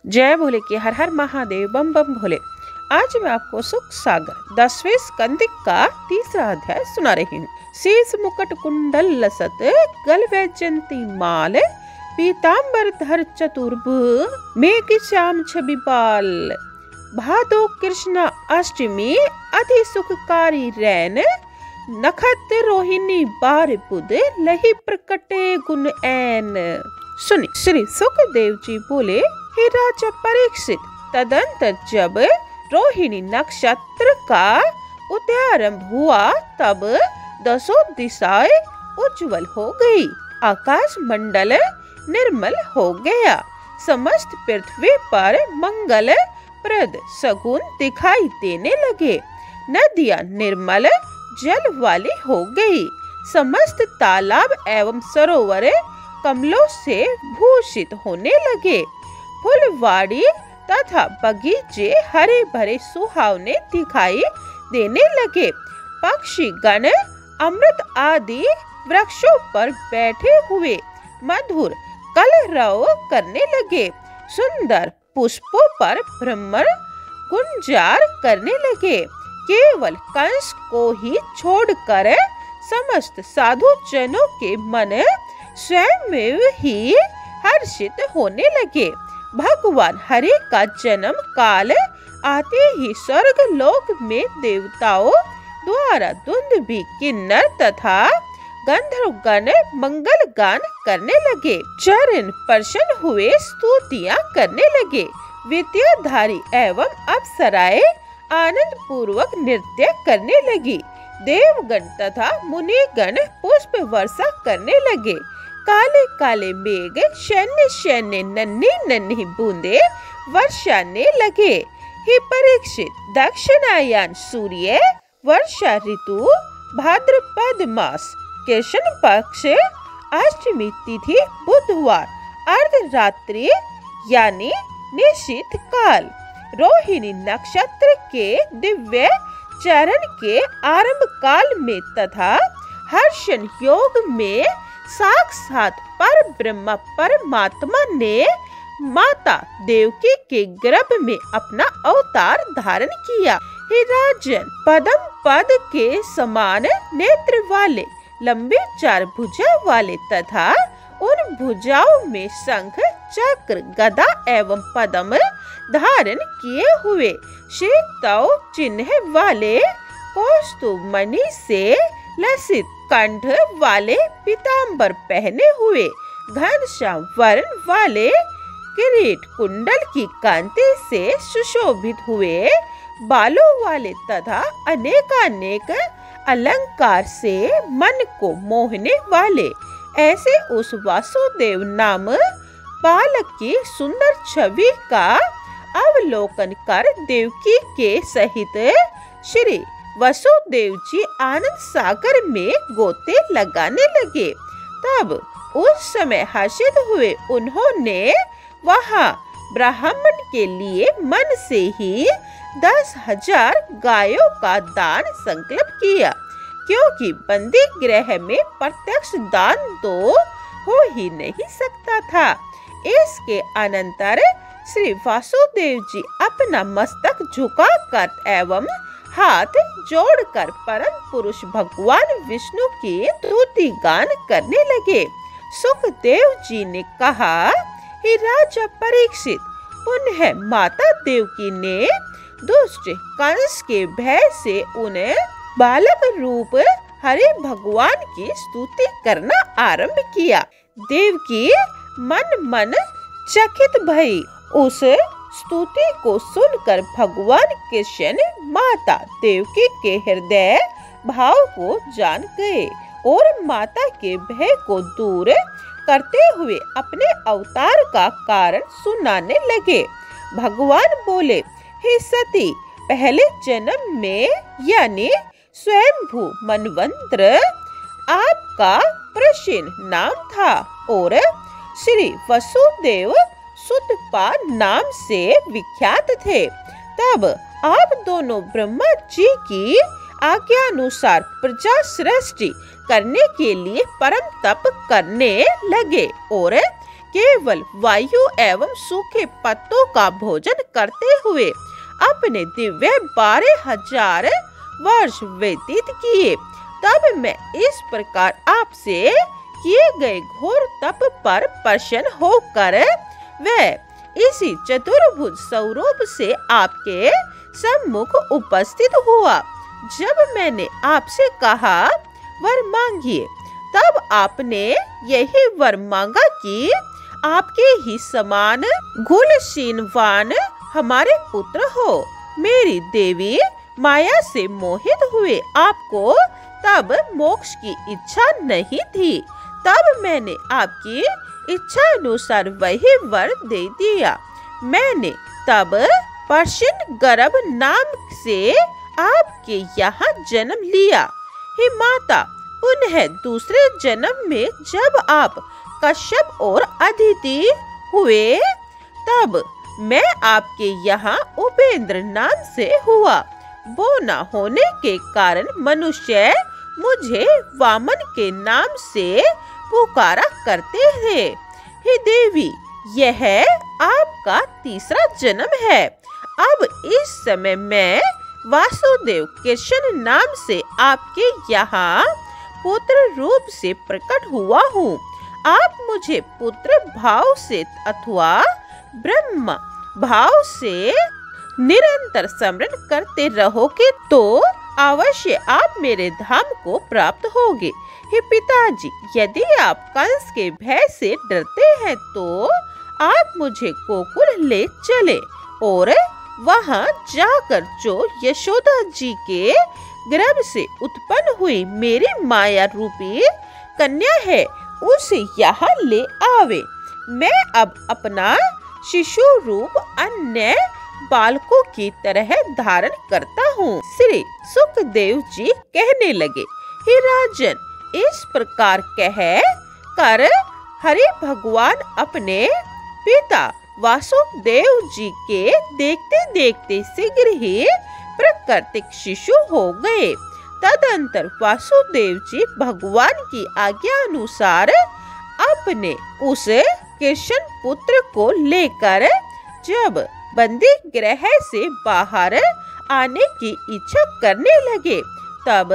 जय भोले की हर हर महादेव बम बम भोले। आज मैं आपको सुख सागर 10वें स्कंद का तीसरा अध्याय सुना रही हूँ। शीश मुकुट कुंडल लसत गल वैजंती माल पीताम्बर धर चतुर्भुज मेघ श्याम छवि बाल। भादो कृष्ण अष्टमी अति सुखकारी रैन नखत रोहिणी बार बुध लही प्रकटे गुण ऐन। सुनी श्री सुखदेव जी बोले, हे राजा परीक्षित, तदंतर जब रोहिणी नक्षत्र का उदयारंभ हुआ तब 10 दिशाएं उज्जवल हो गई, आकाश मंडल निर्मल हो गया, समस्त पृथ्वी पर मंगल प्रद सगुन दिखाई देने लगे, नदियां निर्मल जल वाली हो गई, समस्त तालाब एवं सरोवर कमलों से भूषित होने लगे, फुलवाड़ी तथा बगीचे हरे भरे सुहावने दिखाई देने लगे, पक्षी गण अमृत आदि वृक्षों पर बैठे हुए मधुर कलरव करने लगे, सुंदर पुष्पों पर भ्रमर गुंजार करने लगे, केवल कंस को ही छोड़कर समस्त साधु जनों के मन स्वयं में ही हर्षित होने लगे। भगवान हरि का जन्म काल आते ही स्वर्ग लोक में देवताओं द्वारा दुंदुभि किन्नर तथा गंधर्वगण मंगल गान करने लगे, चरण प्रसन्न हुए स्तुतियां करने लगे, विद्याधारी एवं अप्सराएं आनंद पूर्वक नृत्य करने लगी, देवगण तथा मुनिगण पुष्प वर्षा करने लगे, काले काले मेघ शैन्य शैन्य नन्ही नन्ही बूंदे वर्षाने लगे। हे परीक्षित, दक्षिणायन सूर्य वर्षा ऋतु भाद्रपद मास कृष्ण पक्ष अष्टमी तिथि बुधवार अर्धरात्रि यानी निशित काल रोहिणी नक्षत्र के दिव्य चरण के आरंभ काल में तथा हर्षण योग में साक्षात पर ब्रह्मा परमात्मा ने माता देवकी के गर्भ में अपना अवतार धारण किया। हे राजन, पद्म पद के समान नेत्र वाले लंबे 4 भुजा वाले तथा उन भुजाओं में शंख चक्र गदा एवं पद्म धारण किए हुए श्वेतौ चिन्ह वाले कौस्तुभ मणि से लसित कंठ वाले पीताम्बर पहने हुए घनश्याम वर्ण वाले किरीट कुंडल की कांति से सुशोभित हुए बालों वाले तथा अनेकानेक अलंकार से मन को मोहने वाले ऐसे उस वासुदेव नाम बालक की सुंदर छवि का अवलोकन कर देवकी के सहित श्री वसुदेव जी आनंद सागर में गोते लगाने लगे। तब उस समय हर्षित हुए उन्होंने वहां ब्राह्मण के लिए मन से ही 10,000 गायों का दान संकल्प किया, क्योंकि बंदी गृह में प्रत्यक्ष दान तो हो ही नहीं सकता था। इसके अनंतर श्री वासुदेव जी अपना मस्तक झुकाकर एवं हाथ जोड़कर परम पुरुष भगवान विष्णु की स्तुति गान करने लगे। सुखदेव जी ने कहा, हे राजा परीक्षित, पुनः माता देवकी ने दुष्ट कंस के भय से उन्हें बालक रूप हरि भगवान की स्तुति करना आरंभ किया। देवकी मन चकित भई, उस स्तुति को सुनकर भगवान कृष्ण माता देवकी के हृदय भाव को जान गए और माता के भय को दूर करते हुए अपने अवतार का कारण सुनाने लगे। भगवान बोले, हे सती, पहले जन्म में यानी स्वयंभू मनवंतर आपका प्रसिन नाम था और श्री वसुदेव सुतपा नाम से विख्यात थे। तब आप दोनों ब्रह्मा जी की आज्ञा अनुसार प्रजा सृष्टि करने के लिए परम तप करने लगे और केवल वायु एवं सूखे पत्तों का भोजन करते हुए अपने दिव्य 12,000 वर्ष व्यतीत किए। तब मैं इस प्रकार आपसे किए गए घोर तप पर प्रसन्न होकर वह इसी चतुर्भुज स्वरूप से आपके सम्मुख उपस्थित हुआ। जब मैंने आपसे कहा वर मांगिए, तब आपने यही वर मांगा कि आपके ही समान गुणशीलवान हमारे पुत्र हो। मेरी देवी माया से मोहित हुए आपको तब मोक्ष की इच्छा नहीं थी। तब मैंने आपकी इच्छा अनुसार वही वर दे दिया। मैंने तब प्रश्न गर्भ नाम से आपके यहाँ जन्म लिया। हे माता, पुनः दूसरे जन्म में जब आप कश्यप और अदिति हुए तब मैं आपके यहाँ उपेंद्र नाम से हुआ। वो न होने के कारण मनुष्य मुझे वामन के नाम से पुकारा करते थे। हे देवी, यह आपका तीसरा जन्म है। अब इस समय मैं वासुदेव कृष्ण नाम से आपके यहाँ पुत्र रूप से प्रकट हुआ हूँ। आप मुझे पुत्र भाव से अथवा ब्रह्म भाव से निरंतर स्मरण करते रहोगे तो अवश्य आप मेरे धाम को प्राप्त होगे। हे पिताजी, यदि आप कंस के भय से डरते हैं तो आप मुझे गोकुल ले चले और वहां जाकर जो यशोदा जी के गर्भ से उत्पन्न हुई मेरी माया रूपी कन्या है उसे यहाँ ले आवे। मैं अब अपना शिशु रूप अन्य बालकों की तरह धारण करता हूँ। श्री सुखदेव जी कहने लगे, हे राजन, इस प्रकार कह कर हरि भगवान अपने पिता वासुदेव जी के देखते देखते शीघ्र ही प्राकृतिक शिशु हो गए। तदंतर वासुदेव जी भगवान की आज्ञा अनुसार अपने उस कृष्ण पुत्र को लेकर जब बंदी गृह से बाहर आने की इच्छा करने लगे तब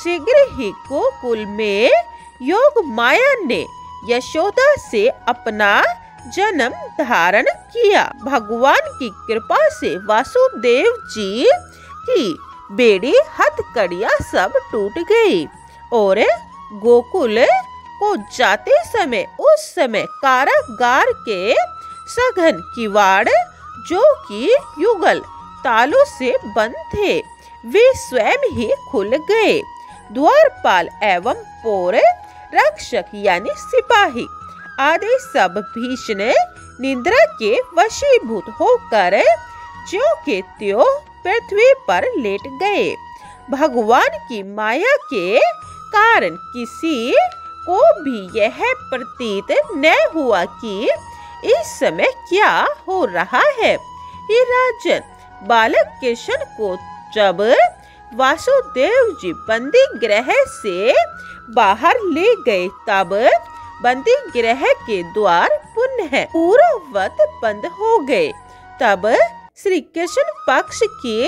शीघ्र ही गोकुल में योग माया ने यशोदा से अपना जन्म धारण किया। भगवान की कृपा से वासुदेव जी की बेड़ी हथकड़ियां सब टूट गई और गोकुल को जाते समय उस समय कारागार के सघन किवाड़ जो कि युगल तालों से बंद थे वे स्वयं ही खुल गए। द्वारपाल एवं पोर रक्षक यानी सिपाही आदि सब भीषण निद्रा के वशीभूत होकर ज्यों के त्यों पृथ्वी पर लेट गए। भगवान की माया के कारण किसी को भी यह प्रतीत न हुआ कि इस समय क्या हो रहा है। हे राजन, बालक कृष्ण को जब वासुदेव जी बंदी गृह से बाहर ले गए तब बंदी गृह के द्वार पुनः पूर्ववत बंद हो गए। तब श्री कृष्ण पक्ष के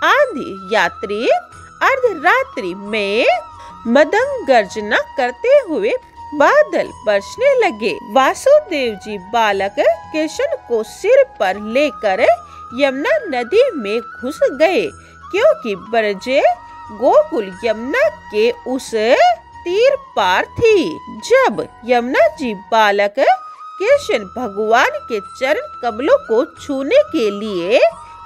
आदि यात्री अर्धरात्रि में मदंग गर्जना करते हुए बादल बरसने लगे। वासुदेव जी बालक कृष्ण को सिर पर लेकर यमुना नदी में घुस गए क्योंकि ब्रजे गोकुल यमुना के उस तीर पार थी। जब यमुना जी बालक कृष्ण भगवान के चरण कमलों को छूने के लिए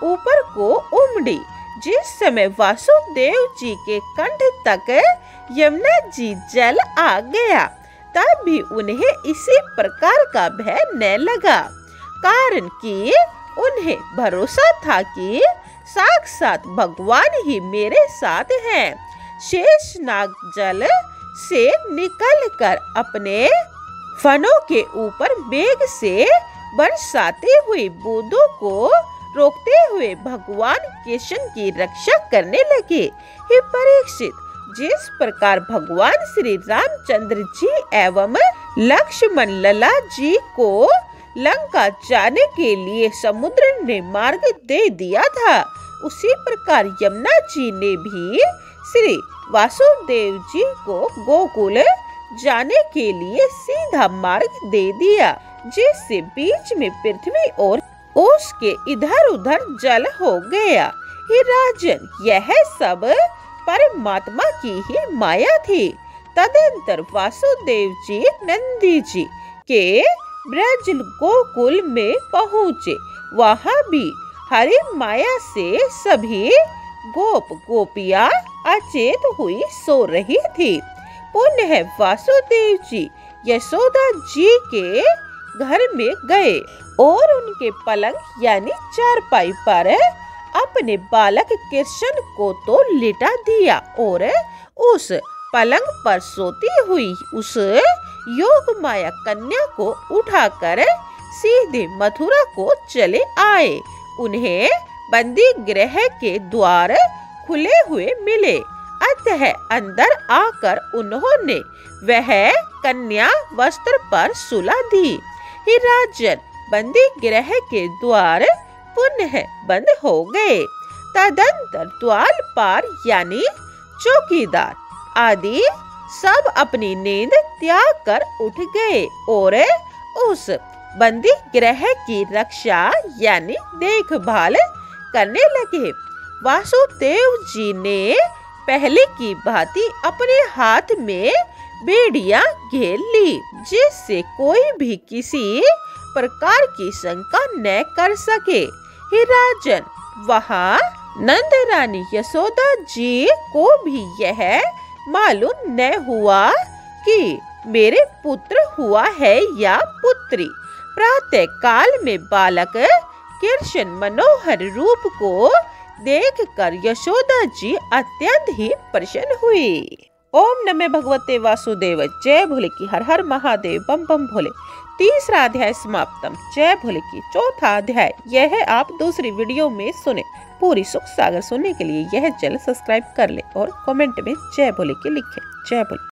ऊपर को उमड़ी, जिस समय वासुदेव जी के कंठ तक यमुना जी जल आ गया तब भी उन्हें इसी प्रकार का भय न लगा, कारण कि उन्हें भरोसा था कि साक्षात भगवान ही मेरे साथ हैं। शेषनाग जल से निकलकर अपने फनों के ऊपर मेघ से बरसाते हुए बूंदों को रोकते हुए भगवान कृष्ण की रक्षा करने लगे। हे परीक्षित, जिस प्रकार भगवान श्री रामचंद्र जी एवं लक्ष्मण लला जी को लंका जाने के लिए समुद्र ने मार्ग दे दिया था, उसी प्रकार यमुना जी ने भी श्री वासुदेव जी को गोकुल जाने के लिए सीधा मार्ग दे दिया, जिससे बीच में पृथ्वी और उसके इधर उधर जल हो गया। हे राजन, यह सब परमात्मा की ही माया थी। तदंतर वासुदेव जी नंदी जी के ब्रज गोकुल में पहुँचे। वहाँ भी हरि माया से सभी गोप गोपियाँ अचेत हुई सो रही थी। पुनः वासुदेव जी यशोदा जी के घर में गए और उनके पलंग यानी चारपाई पर अपने बालक कृष्ण को तो लिटा दिया और उस पलंग पर सोती हुई उस योग माया कन्या को उठाकर सीधे मथुरा को चले आए। उन्हें बंदी गृह के द्वार खुले हुए मिले, अतः अंदर आकर उन्होंने वह कन्या वस्त्र पर सुला दी। हे राजन, बंदी गृह के द्वार पुनः बंद हो गए। तदंतर द्वारपाल यानी चौकीदार आदि सब अपनी नींद त्याग कर उठ गए और उस बंदी गृह की रक्षा यानी देखभाल करने लगे। वासुदेव जी ने पहले की भांति अपने हाथ में बेड़ियां घेर ली, जिससे कोई भी किसी प्रकार की शंका न कर सके। हे राजन, वहाँ नंद रानी यशोदा जी को भी यह मालूम न हुआ कि मेरे पुत्र हुआ है या पुत्री। प्रातः काल में बालक कृष्ण मनोहर रूप को देखकर यशोदा जी अत्यंत ही प्रसन्न हुई। ओम नमः भगवते वासुदेव। जय भोले की। हर हर महादेव। बम बम भोले। तीसरा अध्याय समाप्तम। जय भोले की। चौथा अध्याय यह आप दूसरी वीडियो में सुने। पूरी सुख सागर सुनने के लिए यह चैनल सब्सक्राइब कर ले और कमेंट में जय भोले के लिखें। जय भोले।